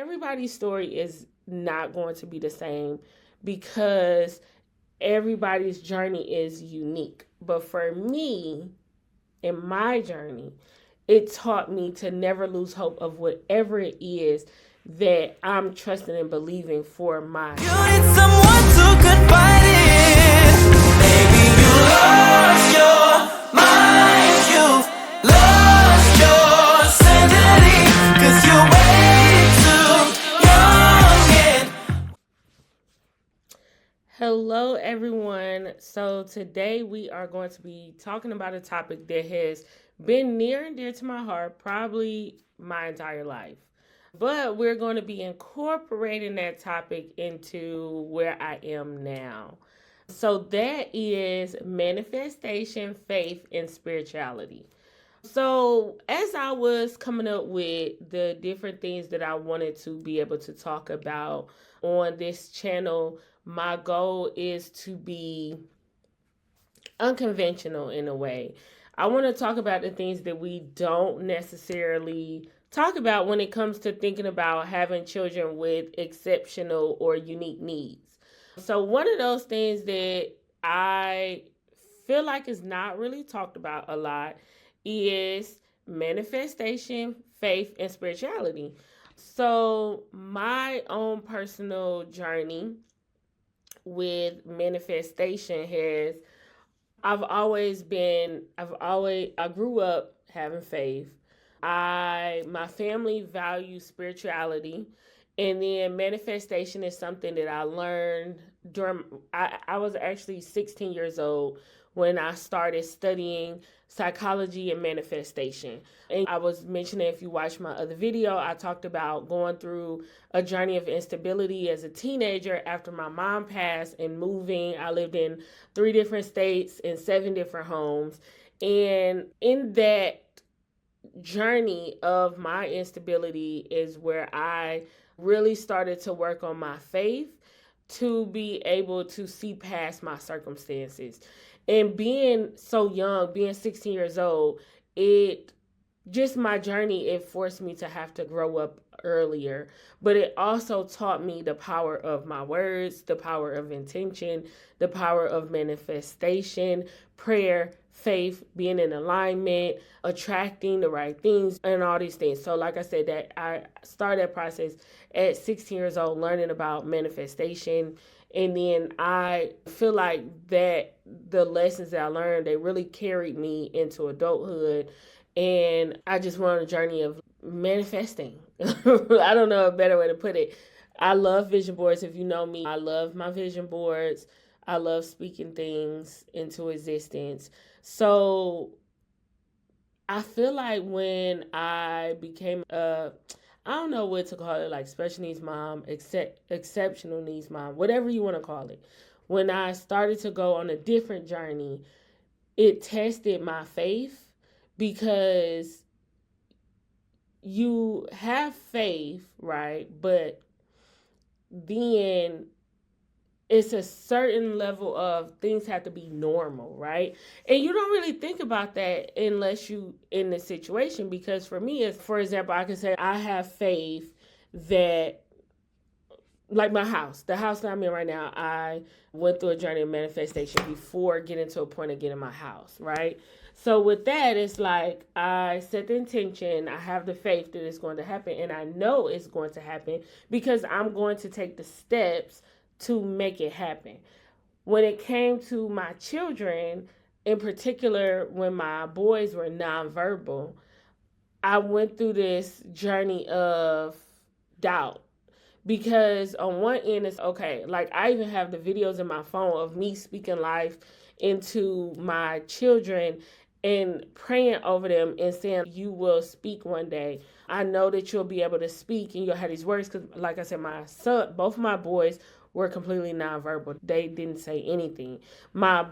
everybody's story is not going to be the same because everybody's journey is unique. But for me, in my journey, it taught me to never lose hope of whatever it is that I'm trusting and believing for my. You need someone to confide in. Maybe you lost your mind, you've lost your sanity, 'cause you're way too young and... Hello, everyone. So today we are going to be talking about a topic that has been near and dear to my heart probably my entire life. But we're going to be incorporating that topic into where I am now. So that is manifestation, faith, and spirituality. So as I was coming up with the different things that I wanted to be able to talk about on this channel, my goal is to be unconventional in a way. I want to talk about the things that we don't necessarily talk about when it comes to thinking about having children with exceptional or unique needs. So one of those things that I feel like is not really talked about a lot is manifestation, faith, and spirituality. So my own personal journey with manifestation has I grew up having faith. My family values spirituality, and then manifestation is something that I learned I was actually 16 years old when I started studying psychology and manifestation. And I was mentioning, if you watch my other video, I talked about going through a journey of instability as a teenager after my mom passed and moving. I lived in 3 different states in 7 different homes. And in that journey of my instability is where I really started to work on my faith to be able to see past my circumstances. And being so young, being 16 years old, my journey, it forced me to have to grow up earlier. But it also taught me the power of my words, the power of intention, the power of manifestation, prayer, faith, being in alignment, attracting the right things, and all these things. So like I said, that I started that process at 16 years old, learning about manifestation. And then I feel like that the lessons that I learned, they really carried me into adulthood. And I just went on a journey of manifesting. I don't know a better way to put it. I love vision boards. If you know me, I love my vision boards. I love speaking things into existence. So I feel like when I became I don't know what to call it, like special needs mom, exceptional needs mom, whatever you want to call it. When I started to go on a different journey, it tested my faith, because you have faith, right? But then it's a certain level of things have to be normal, right? And you don't really think about that unless you in the situation. Because for me, for example, I can say I have faith that, like the house that I'm in right now, I went through a journey of manifestation before getting to a point of getting my house, right? So with that, it's like I set the intention, I have the faith that it's going to happen, and I know it's going to happen because I'm going to take the steps to make it happen. When it came to my children, in particular, when my boys were nonverbal, I went through this journey of doubt. Because on one end, it's okay. Like, I even have the videos in my phone of me speaking life into my children and praying over them and saying, you will speak one day. I know that you'll be able to speak and you'll have these words. Because like I said, my son, both of my boys were completely nonverbal. They didn't say anything. My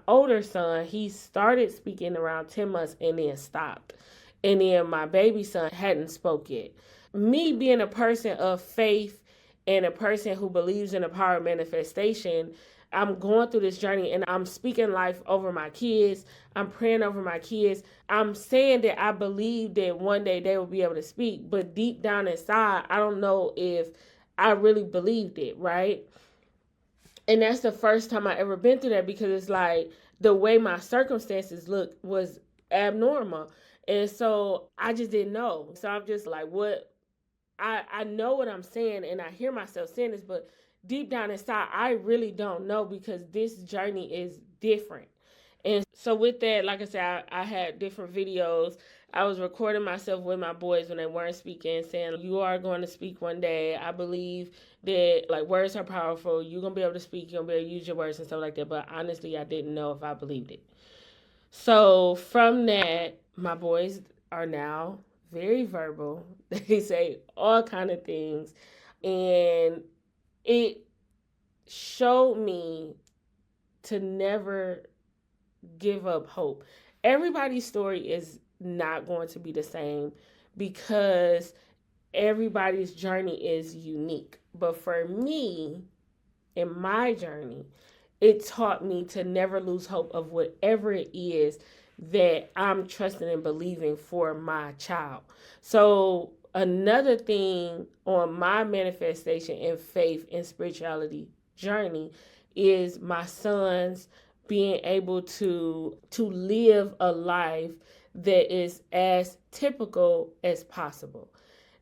older son, he started speaking around 10 months and then stopped. And then my baby son hadn't spoke yet. Me being a person of faith and a person who believes in the power of manifestation, I'm going through this journey and I'm speaking life over my kids. I'm praying over my kids. I'm saying that I believe that one day they will be able to speak, but deep down inside, I don't know if I really believed it, right? And that's the first time I ever been through that, because it's like the way my circumstances looked was abnormal. And so I just didn't know. So I'm just like, what? I know what I'm saying and I hear myself saying this, but deep down inside, I really don't know, because this journey is different. And so with that, like I said, I had different videos. I was recording myself with my boys when they weren't speaking, saying, you are going to speak one day. I believe that like words are powerful. You're going to be able to speak. You're going to be able to use your words and stuff like that. But honestly, I didn't know if I believed it. So from that, my boys are now very verbal. They say all kind of things. And it showed me to never give up hope. Everybody's story is not going to be the same, because everybody's journey is unique. But for me, in my journey, it taught me to never lose hope of whatever it is that I'm trusting and believing for my child. So another thing on my manifestation and faith and spirituality journey is my sons being able to live a life that is as typical as possible.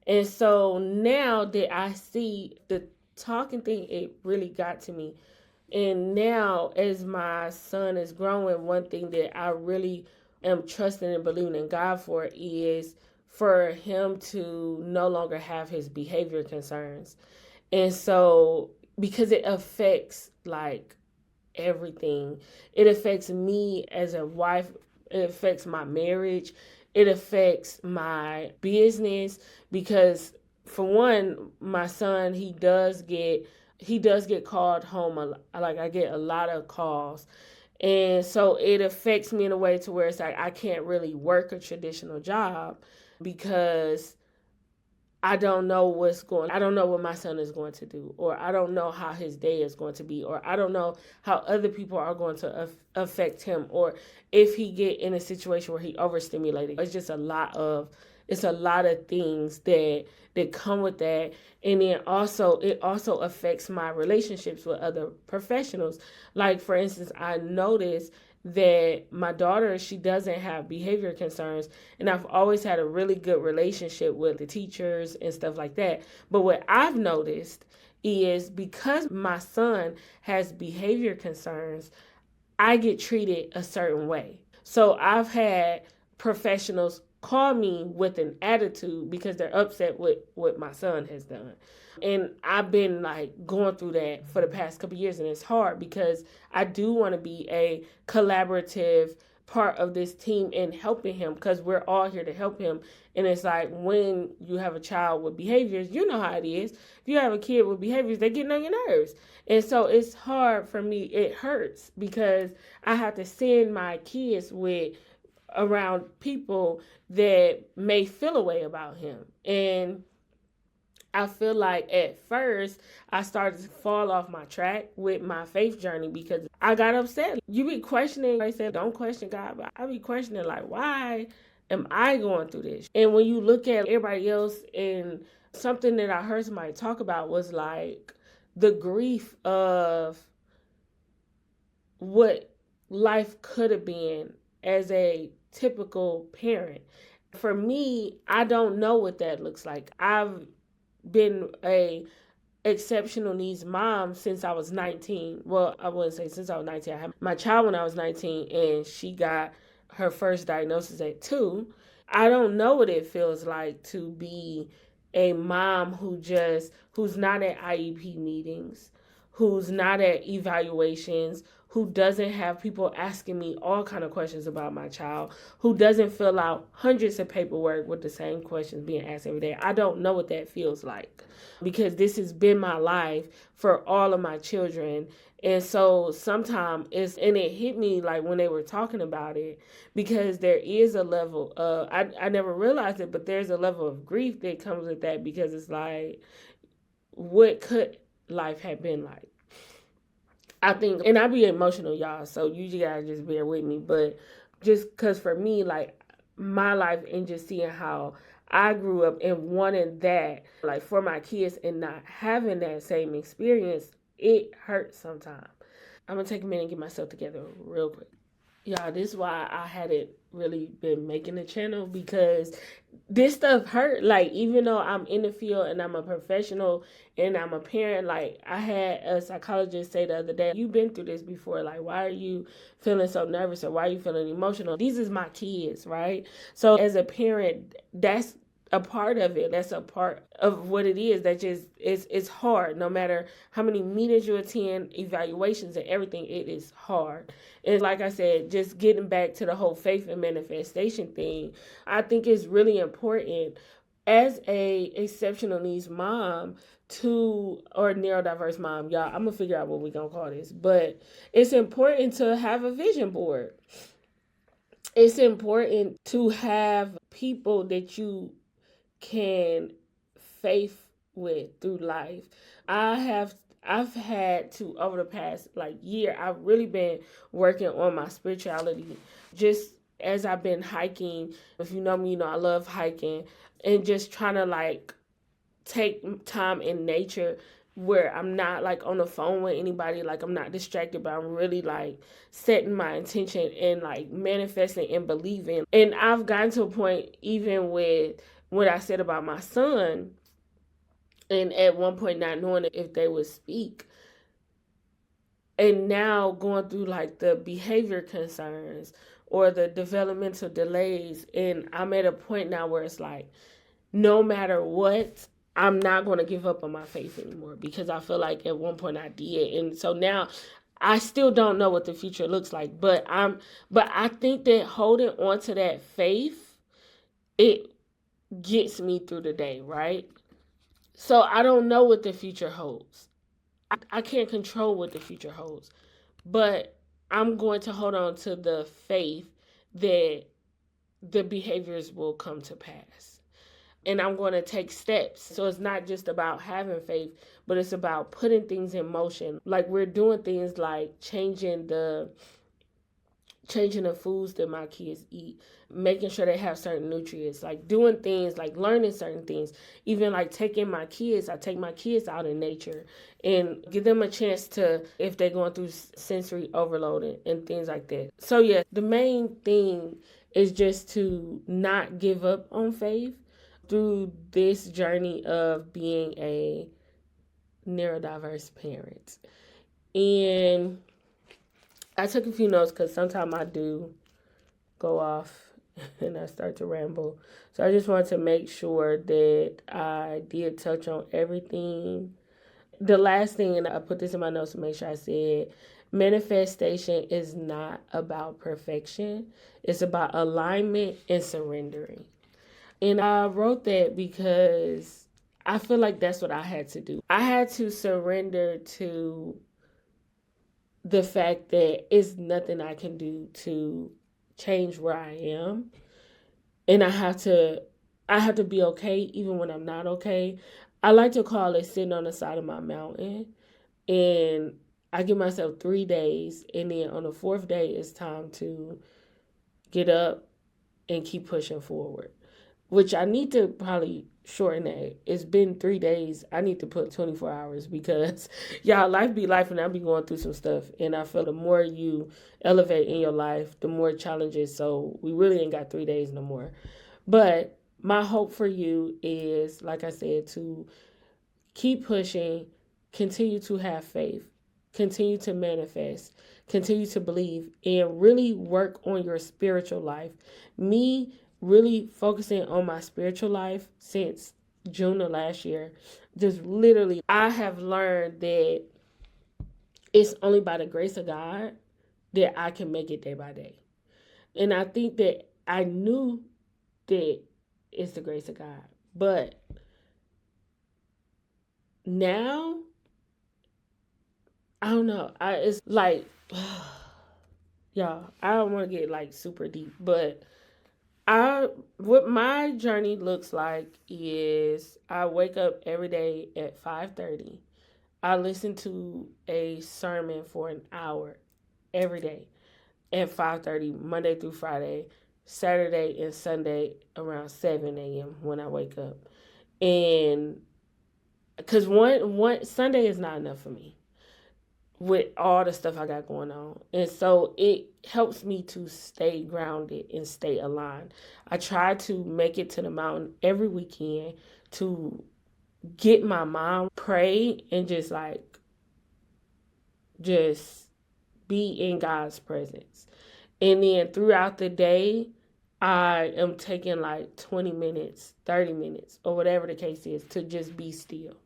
And so now that I see the talking thing, it really got to me. And now, as my son is growing, one thing that I really am trusting and believing in God for is for him to no longer have his behavior concerns. And so, because it affects like everything, it affects me as a wife, it affects my marriage, it affects my business, because for one, my son, he does get called home. Like I get a lot of calls. And so it affects me in a way to where it's like I can't really work a traditional job, because I don't know I don't know what my son is going to do, or I don't know how his day is going to be, or I don't know how other people are going to affect him, or if he get in a situation where he overstimulated. It's a lot of things that come with that. And then also, it also affects my relationships with other professionals. Like, for instance, I noticed that my daughter, she doesn't have behavior concerns, and I've always had a really good relationship with the teachers and stuff like that. But what I've noticed is, because my son has behavior concerns, I get treated a certain way. So I've had professionals call me with an attitude because they're upset with what my son has done. And I've been like going through that for the past couple of years, and it's hard because I do want to be a collaborative part of this team in helping him, because we're all here to help him. And it's like, when you have a child with behaviors, you know how it is. If you have a kid with behaviors, they're getting on your nerves. And so it's hard for me. It hurts because I have to send my kids around people that may feel a way about him. And I feel like at first I started to fall off my track with my faith journey, because I got upset. You be questioning, I said, don't question God, but I be questioning, like, why am I going through this? And when you look at everybody else, and something that I heard somebody talk about was like the grief of what life could have been as a typical parent. For me, I don't know what that looks like. I've been a exceptional needs mom since I was 19. Well, I wouldn't say since I was 19. I had my child when I was 19, and she got her first diagnosis at 2. I don't know what it feels like to be a mom who's not at IEP meetings, who's not at evaluations, who doesn't have people asking me all kind of questions about my child, who doesn't fill out hundreds of paperwork with the same questions being asked every day. I don't know what that feels like, because this has been my life for all of my children. And so sometimes it hit me like when they were talking about it, because there is a level of, I never realized it, but there's a level of grief that comes with that, because it's like, what could life have been like? I think, and I be emotional, y'all, so you gotta just bear with me. But just because for me, like my life and just seeing how I grew up and wanting that, like for my kids and not having that same experience, it hurts sometimes. I'm gonna take a minute and get myself together real quick. Yeah, this is why I hadn't really been making the channel, because this stuff hurt. Like, even though I'm in the field and I'm a professional and I'm a parent, like I had a psychologist say the other day, you've been through this before. Like, why are you feeling so nervous, or why are you feeling emotional? These is my kids, right? So as a parent, that's a part of it. That's a part of what it is. That just it's hard. No matter how many meetings you attend, evaluations and everything, it is hard. And like I said, just getting back to the whole faith and manifestation thing, I think it's really important as a exceptional needs mom to, or neurodiverse mom, y'all, I'm gonna figure out what we're gonna call this, but it's important to have a vision board. It's important to have people that you can faith with through life. I've had to, over the past like year, I've really been working on my spirituality. Just as I've been hiking, if you know me, you know I love hiking, and just trying to like take time in nature where I'm not like on the phone with anybody, like I'm not distracted, but I'm really like setting my intention and like manifesting and believing. And I've gotten to a point, even with what I said about my son, and at one point not knowing if they would speak, and now going through like the behavior concerns or the developmental delays, and I'm at a point now where it's like, no matter what, I'm not going to give up on my faith anymore, because I feel like at one point I did. And so now I still don't know what the future looks like, but I think that holding on to that faith, it gets me through the day, right? So I don't know what the future holds. I can't control what the future holds, but I'm going to hold on to the faith that the behaviors will come to pass. And I'm going to take steps. So it's not just about having faith, but it's about putting things in motion. Like we're doing things like changing the foods that my kids eat, making sure they have certain nutrients, like doing things like learning certain things, even like I take my kids out in nature and give them a chance to, if they're going through sensory overload and things like that. So yeah, the main thing is just to not give up on faith through this journey of being a neurodiverse parent. And I took a few notes because sometimes I do go off and I start to ramble. So I just wanted to make sure that I did touch on everything. The last thing, and I put this in my notes to make sure I said, manifestation is not about perfection. It's about alignment and surrendering. And I wrote that because I feel like that's what I had to do. I had to surrender to the fact that it's nothing I can do to change where I am. And I have to be okay even when I'm not okay. I like to call it sitting on the side of my mountain. And I give myself 3 days, and then on the fourth day it's time to get up and keep pushing forward. Which I need to probably shorten that. It's been 3 days. I need to put 24 hours because y'all, life be life, and I be going through some stuff. And I feel the more you elevate in your life, the more challenges. So we really ain't got 3 days no more. But my hope for you is, like I said, to keep pushing, continue to have faith, continue to manifest, continue to believe, and really work on your spiritual life. Me really focusing on my spiritual life since June of last year, just literally, I have learned that it's only by the grace of God that I can make it day by day. And I think that I knew that it's the grace of God. But now, I don't know. It's like, y'all, I don't want to get like super deep, but what my journey looks like is I wake up every day at 5:30. I listen to a sermon for an hour every day at 5:30, Monday through Friday, Saturday and Sunday around 7 a.m. when I wake up. And because one Sunday is not enough for me with all the stuff I got going on. And so it helps me to stay grounded and stay aligned. I try to make it to the mountain every weekend to get my mind pray and just be in God's presence. And then throughout the day, I am taking like 20 minutes, 30 minutes, or whatever the case is, to just be still.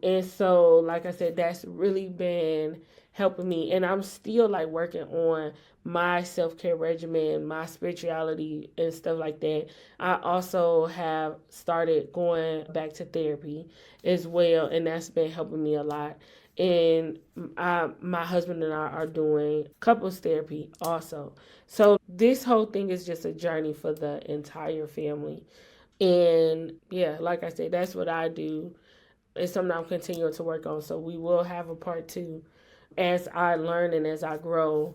And so, like I said, that's really been helping me. And I'm still like working on my self-care regimen, my spirituality and stuff like that. I also have started going back to therapy as well, and that's been helping me a lot. And my husband and I are doing couples therapy also. So this whole thing is just a journey for the entire family. And yeah, like I said, that's what I do. It's something I'm continuing to work on. So we will have a part two as I learn and as I grow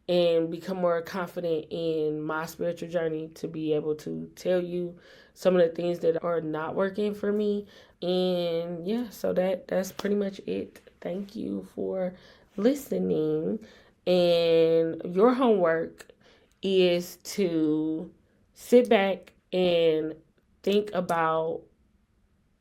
and become more confident in my spiritual journey, to be able to tell you some of the things that are not working for me. And yeah, so that's pretty much it. Thank you for listening. And your homework is to sit back and think about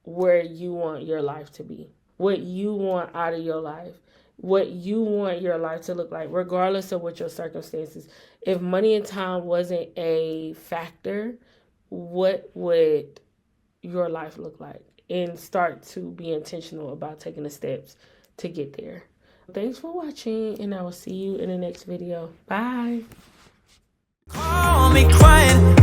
where you want your life to be, what you want out of your life, what you want your life to look like, regardless of what your circumstances. If money and time wasn't a factor, what would your life look like? And start to be intentional about taking the steps to get there. Thanks for watching, and I will see you in the next video. Bye. Call me crying